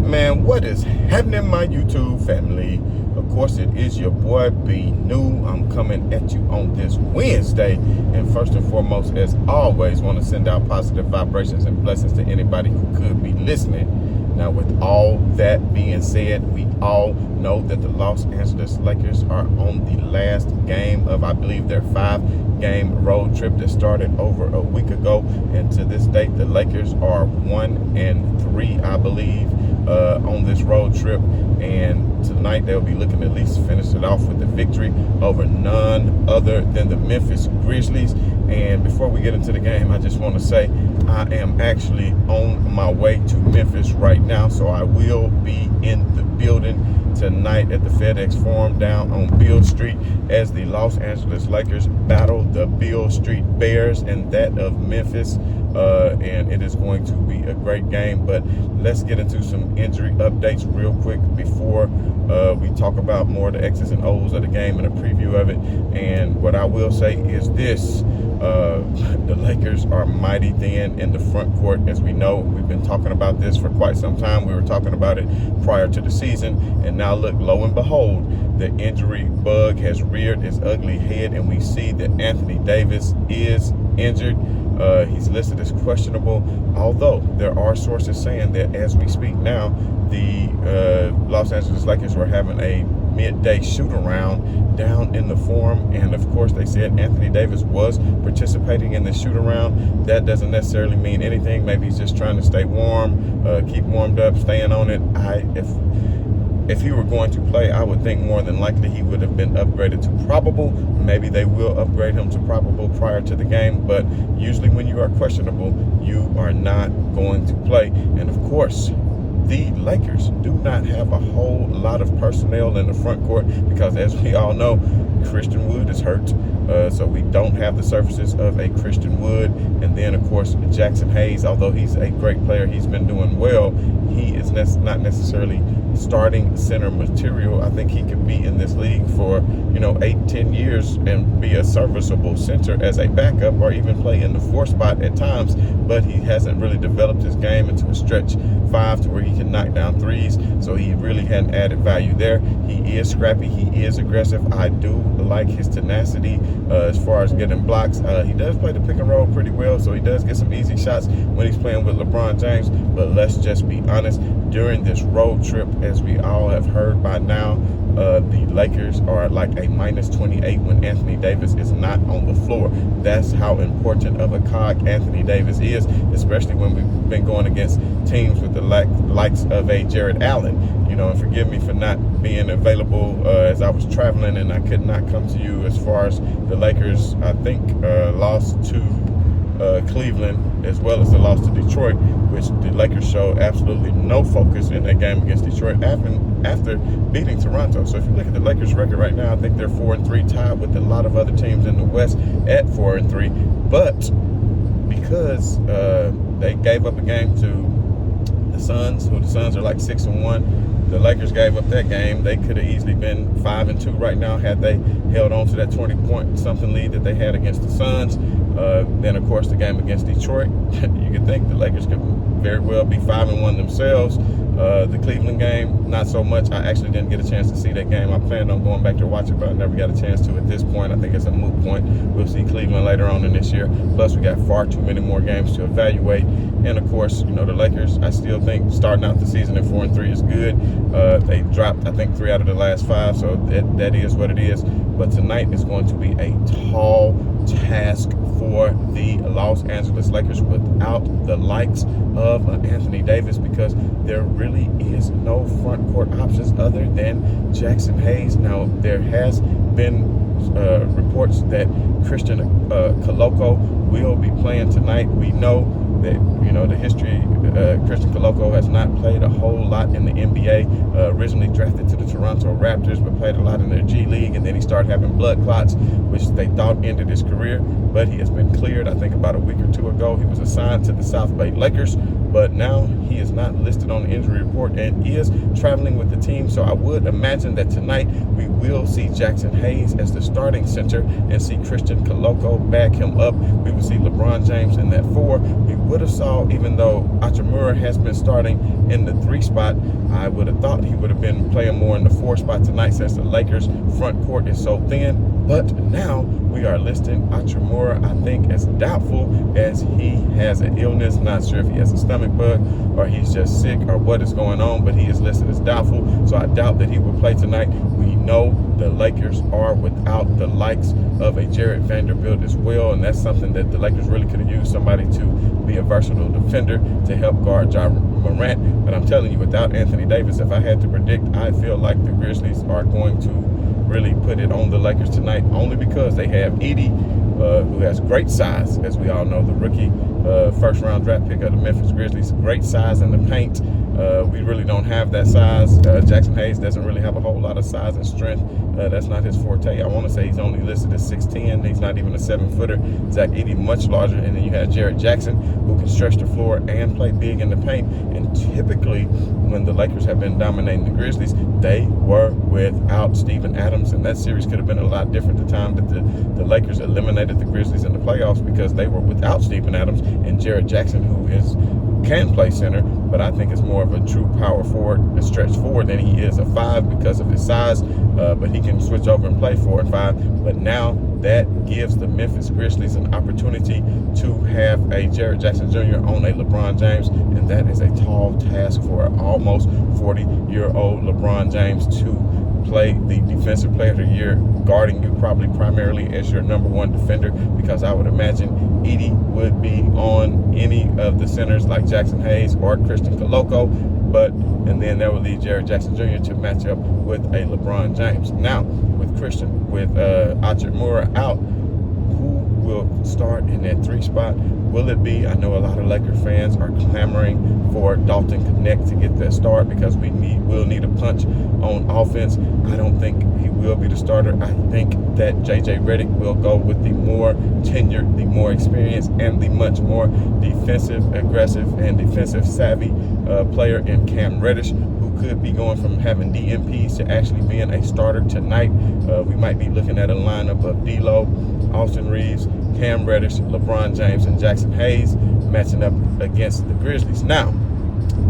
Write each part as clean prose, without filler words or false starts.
Man, what is happening, my YouTube family? Of course, it is your boy B New. I'm coming at you on this Wednesday, and first and foremost, as always, want to send out positive vibrations and blessings to anybody who could be listening. Now, with all that being said, we all know that the Los Angeles Lakers are on the last game of, I believe, their 5-game road trip that started over a week ago. And to this date, the Lakers are 1-3, I believe, on this road trip. And tonight they'll be looking to at least finish it off with a victory over none other than the Memphis Grizzlies. And before we get into the game, I just want to say I am actually on my way to Memphis right now. So I will be in the building tonight at the FedEx Forum down on Beale Street as the Los Angeles Lakers battle the Beale Street Bears and that of Memphis. And it is going to be a great game. But let's get into some injury updates real quick before we talk about more of the X's and O's of the game and a preview of it. And what I will say is this. The Lakers are mighty thin in the front court, as we know. We've been talking about this for quite some time. We were talking about it prior to the season, and now look, lo and behold, the injury bug has reared its ugly head, and we see that Anthony Davis is injured. He's listed as questionable, although there are sources saying that as we speak now, the Los Angeles Lakers were having a midday shoot-around down in the Forum, and of course they said Anthony Davis was participating in the shoot-around. That doesn't necessarily mean anything. Maybe he's just trying to stay warm, keep warmed up, staying on it. If he were going to play, I would think more than likely he would have been upgraded to probable. Maybe they will upgrade him to probable prior to the game, but usually when you are questionable, you are not going to play. And of course, the Lakers do not have a whole lot of personnel in the front court because, as we all know, Christian Wood is hurt. So we don't have the services of a Christian Wood. And then, of course, Jackson Hayes, although he's a great player, he's been doing well, he is not necessarily starting center material. I think he could be in this league for, 8-10 years and be a serviceable center as a backup or even play in the 4 spot at times. But he hasn't really developed his game into a stretch 5 to where he can knock down threes. So he really hadn't added value there. He is scrappy. He is aggressive. I do like his tenacity as far as getting blocks. He does play the pick and roll pretty well, so he does get some easy shots when he's playing with LeBron James. But let's just be honest, during this road trip, as we all have heard by now, the Lakers are like a -28 when Anthony Davis is not on the floor. That's how important of a cog Anthony Davis is, especially when we've been going against teams with the likes of a Jared Allen. And forgive me for not being available as I was traveling and I could not come to you as far as the Lakers, I think, lost to Cleveland as well as the loss to Detroit, which the Lakers showed absolutely no focus in that game against Detroit after beating Toronto. So if you look at the Lakers record right now, I think they're 4-3, tied with a lot of other teams in the West at 4-3. But because they gave up a game to the Suns, who the Suns are like 6-1, the Lakers gave up that game. They could have easily been 5-2 right now had they held on to that 20-point-something lead that they had against the Suns. Then, of course, the game against Detroit, you could think the Lakers could very well be 5-1 themselves. The Cleveland game, not so much. I actually didn't get a chance to see that game. I planned on going back to watch it, but I never got a chance to at this point. I think it's a moot point. We'll see Cleveland later on in this year. Plus, we got far too many more games to evaluate. And, of course, the Lakers, I still think starting out the season at 4-3 is good. They dropped, I think, 3 out of the last 5, so that is what it is. But tonight is going to be a tall task for the Los Angeles Lakers without the likes of Anthony Davis, because there really is no front court options other than Jackson Hayes. Now, there has been reports that Christian Koloko will be playing tonight. We know that, the history, Christian Koloko has not played a whole lot in the NBA. Originally drafted to the Toronto Raptors, but played a lot in their G League, and then he started having blood clots, which they thought ended his career. But he has been cleared, I think, about a week or 2 ago. He was assigned to the South Bay Lakers, but now he is not listed on the injury report and is traveling with the team. So I would imagine that tonight we will see Jackson Hayes as the starting center and see Christian Koloko back him up. We will see LeBron James in that 4. We would have saw, even though I Hachimura has been starting in the 3 spot. I would have thought he would have been playing more in the 4 spot tonight since the Lakers front court is so thin. But now we are listing Hachimura, I think, as doubtful, as he has an illness. Not sure if he has a stomach bug or he's just sick or what is going on, but he is listed as doubtful. So I doubt that he will play tonight. We know the Lakers are without the likes of a Jared Vanderbilt as well, and that's something that the Lakers really could have used, somebody to be a versatile defender to help guard Ja Morant. But I'm telling you, without Anthony Davis, if I had to predict, I feel like the Grizzlies are going to really put it on the Lakers tonight, only because they have Edie, who has great size, as we all know, the rookie first-round draft pick of the Memphis Grizzlies. Great size in the paint. We really don't have that size. Jackson Hayes doesn't really have a whole lot of size and strength. That's not his forte. I want to say he's only listed as 6'10". He's not even a 7-footer. Zach Edey, much larger. And then you have Jared Jackson, who can stretch the floor and play big in the paint. And typically, when the Lakers have been dominating the Grizzlies, they were without Steven Adams. And that series could have been a lot different the time that the Lakers eliminated the Grizzlies in the playoffs, because they were without Steven Adams and Jared Jackson, who can play center, but I think is more of a true power forward, a stretch forward, than he is a 5 because of his size, but he can switch over and play 4 and 5. But now that gives the Memphis Grizzlies an opportunity to have a Jared Jackson Jr. on a LeBron James, and that is a tall task for an almost 40-year-old LeBron James to play the Defensive Player of the Year, guarding you probably primarily as your number 1 defender, because I would imagine Edey would be on any of the centers like Jackson Hayes or Christian Koloko, and then that would leave Jared Jackson Jr. to match up with a LeBron James. Now, with Hachimura out, who will start in that 3 spot? Will it be? I know a lot of Lakers fans are clamoring for Dalton Connect to get that start, because will need a punch on offense. I don't think he will be the starter. I think that JJ Redick will go with the more tenured, the more experienced, and the much more defensive, aggressive, and defensive savvy player in Cam Reddish, who could be going from having DMPs to actually being a starter tonight. We might be looking at a lineup of D'Lo, Austin Reeves, Cam Reddish, LeBron James, and Jackson Hayes matching up against the Grizzlies. Now,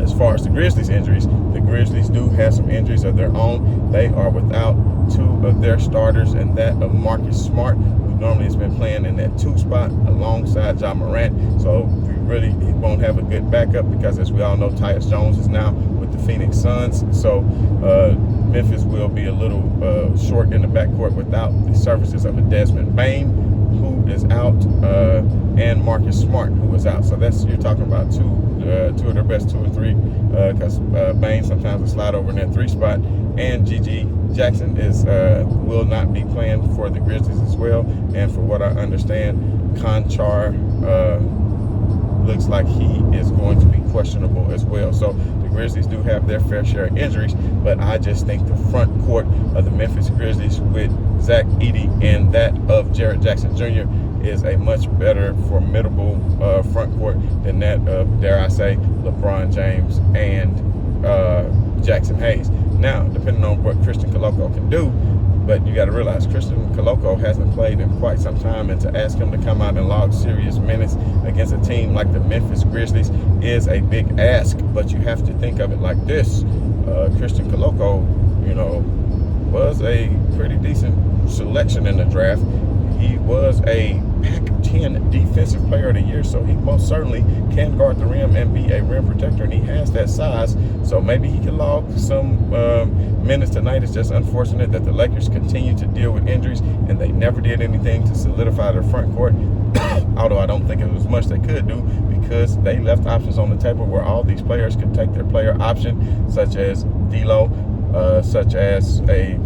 as far as the Grizzlies injuries, the Grizzlies do have some injuries of their own. They are without 2 of their starters, and that of Marcus Smart, who normally has been playing in that 2 spot alongside Ja Morant. So he won't have a good backup, because, as we all know, Tyus Jones is now with the Phoenix Suns. So Memphis will be a little short in the backcourt without the services of a Desmond Bane, who is out, and Marcus Smart, who is out. So you're talking about two of their best 2 or 3, because Bane sometimes will slide over in that 3 spot, and G.G. Jackson will not be playing for the Grizzlies as well. And for what I understand, Conchar looks like he is going to be questionable as well. So the Grizzlies do have their fair share of injuries, but I just think the front court of the Memphis Grizzlies with Zach Edey and that of Jared Jackson Jr. is a much better, formidable front court than that of, dare I say, LeBron James and Jackson Hayes. Now, depending on what Christian Koloko can do, but you got to realize Christian Koloko hasn't played in quite some time, and to ask him to come out and log serious minutes against a team like the Memphis Grizzlies is a big ask. But you have to think of it like this: Christian Koloko, was a pretty decent selection in the draft. He was a Pac-10 Defensive Player of the Year, so he most certainly can guard the rim and be a rim protector, and he has that size. So maybe he can log some minutes tonight. It's just unfortunate that the Lakers continue to deal with injuries, and they never did anything to solidify their front court, although I don't think it was much they could do, because they left options on the table where all these players could take their player option, such as D'Lo, such as a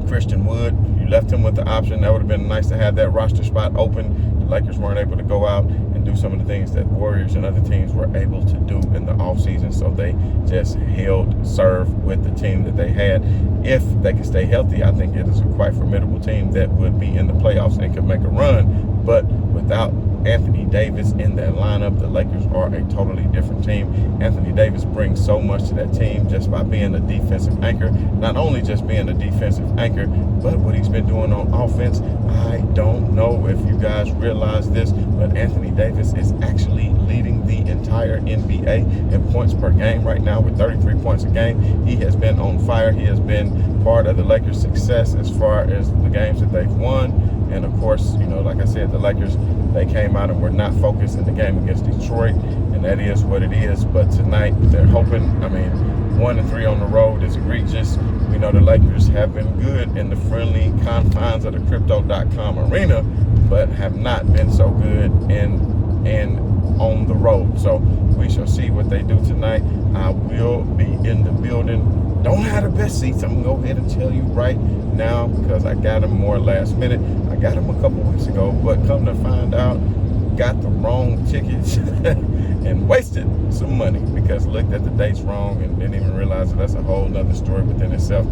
Christian Wood. You left him with the option. That would have been nice to have that roster spot open. The Lakers weren't able to go out and do some of the things that Warriors and other teams were able to do in the offseason, so they just held serve with the team that they had. If they could stay healthy, I think it is a quite formidable team that would be in the playoffs and could make a run. But without Anthony Davis in that lineup, the Lakers are a totally different team. Anthony Davis brings so much to that team just by being a defensive anchor. Not only just being a defensive anchor, but what he's been doing on offense. I don't know if you guys realize this, but Anthony Davis is actually leading the entire NBA in points per game right now with 33 points a game. He has been on fire. He has been part of the Lakers' success as far as the games that they've won. And of course, you know, like I said, the Lakers, they came out and were not focused in the game against Detroit, and that is what it is. But tonight, they're hoping, 1-3 on the road is egregious. We know the Lakers have been good in the friendly confines of the Crypto.com arena, but have not been so good in on the road. So we shall see what they do tonight. I will be in the building. Don't have the best seats. I'm going to go ahead and tell you right now because I got them more last minute. I got them a couple weeks ago, but come to find out, got the wrong tickets and wasted some money because looked at the dates wrong and didn't even realize that that's a whole nother story within itself.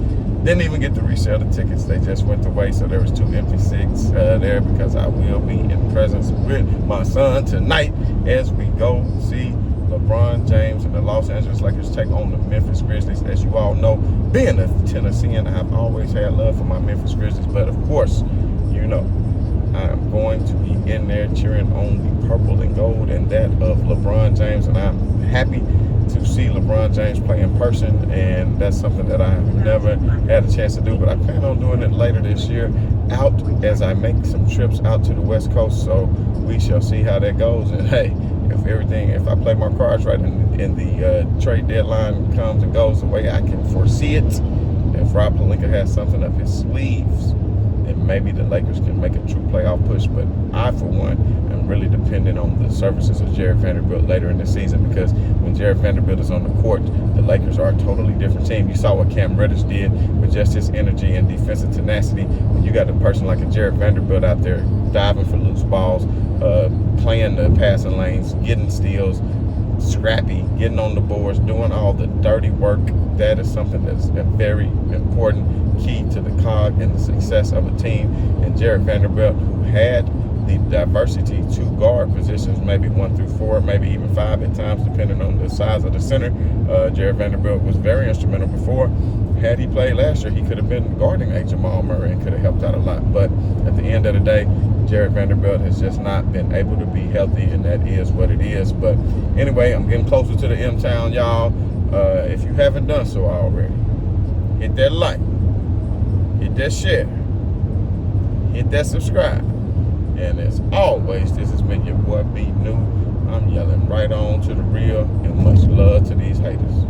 Didn't even get to resell the tickets. They just went away. So there was 2 empty seats there because I will be in presence with my son tonight as we go see LeBron James and the Los Angeles Lakers take on the Memphis Grizzlies. As you all know, being a Tennessean, I've always had love for my Memphis Grizzlies. But of course, you know, I am going to be in there cheering on the purple and gold and that of LeBron James. And I'm happy to see LeBron James play in person. And that's something that I have never had a chance to do. But I plan on doing it later this year out as I make some trips out to the West Coast. So we shall see how that goes. And hey, if I play my cards right and the trade deadline comes and goes the way I can foresee it, if Rob Pelinka has something up his sleeves, then maybe the Lakers can make a true playoff push. But I, for one, am really dependent on the services of Jared Vanderbilt later in the season because when Jared Vanderbilt is on the court, the Lakers are a totally different team. You saw what Cam Reddish did with just his energy and defensive tenacity. When you got a person like a Jared Vanderbilt out there diving for loose balls, playing the passing lanes, getting steals, scrappy, getting on the boards, doing all the dirty work, that is something that's a very important key to the cog and the success of a team. And Jared Vanderbilt, who had the diversity to guard positions, maybe 1 through 4, maybe even 5 at times, depending on the size of the center. Jared Vanderbilt was very instrumental before. Had he played last year, he could have been guarding a Jamal Murray and could have helped out a lot. But at the end of the day, Jared Vanderbilt has just not been able to be healthy, and that is what it is. But anyway, I'm getting closer to the M-Town, y'all. If you haven't done so already, hit that like, hit that share, hit that subscribe. And as always, this has been your boy B New. I'm yelling right on to the real and much love to these haters.